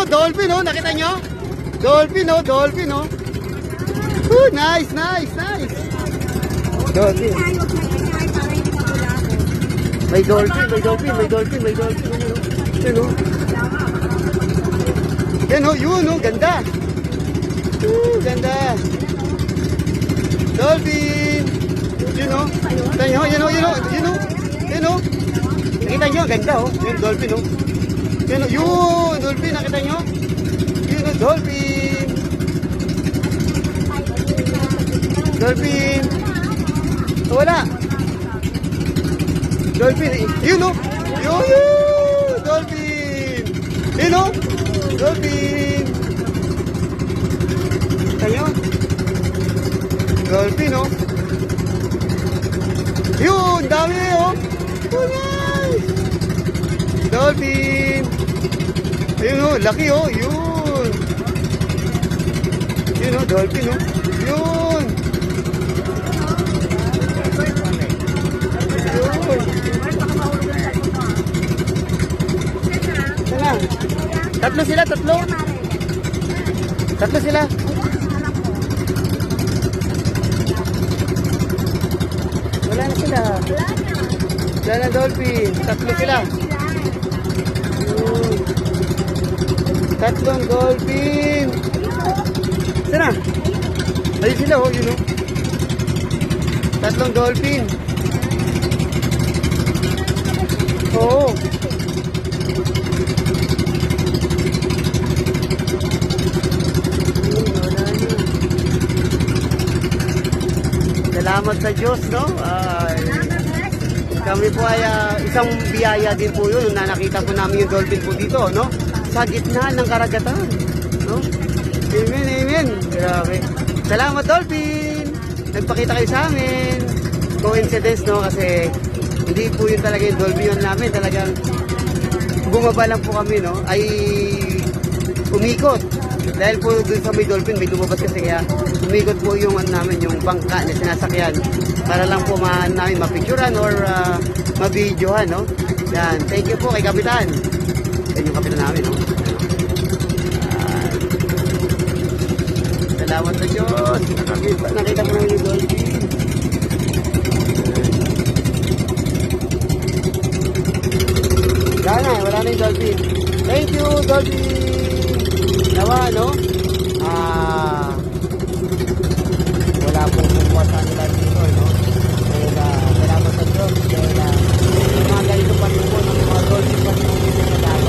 dolphin oh, nakita nyo? Dolphin oh, dolphin oh. Nice, nice, nice. Dolphin. May dolphin, may dolphin, may dolphin, may dolphin. Yan oh. Yan oh, yun oh, ganda. Ganda. Dolphin. Yun oh. Kita nyo, yun oh, yun oh, yun oh. Yun oh. Nakita nyo, ganda oh. Yun, dolphin oh. Yun oh, yun, dolphin, nakita nyo? Yun oh, dolphin. Dolphin. Oh, wala. Dolphin. Yun o. Yun. Dolphin. Yun o. Dolphin. Tayo. Dolphin o. Yun. Dami o. Oh, nice. Dolphin. Ayun o. Laki o. Yun. Yun o. Dolphin o. Yun. Tatlo sila, tatlo. Tatlo sila. Wala na sila. Wala na dolphin. Tatlo sila. Tatlong dolphin. Sana? Ayun sila, oh, yun, oh. Tatlong dolphin. Oo. Salamat sa Diyos, no? Kami po ay isang biyaya din po yun na nakita po namin yung dolphin po dito, no? Sa gitna ng karagatan, no? Amen, amen. Grabe. Salamat, dolphin! Nagpakita kayo sa amin. Coincidence, no? Kasi hindi po yun talaga yung dolphin yun namin. Talagang bumaba lang po kami, no? Ay umikot. Dahil po dun sa may dolphin, may lumabas kasi kaya umikot po yung namin, yung bangka na sinasakyan para lang po namin mapicturean or mabidyohan, no? Yan. Thank you po kay Kapitan. Yan yung Kapitan namin, no? Salamat sa Diyos. Nakita mo namin yung dolphin. Wala na yung dolphin. Thank you, dolphin. Nawa, no? Wala pong kumuha sa nila dito, no? Kaya salamat sa Diyos. Kaya mga ganito pa rin po ng mga dolphin pa rin po dito na dami.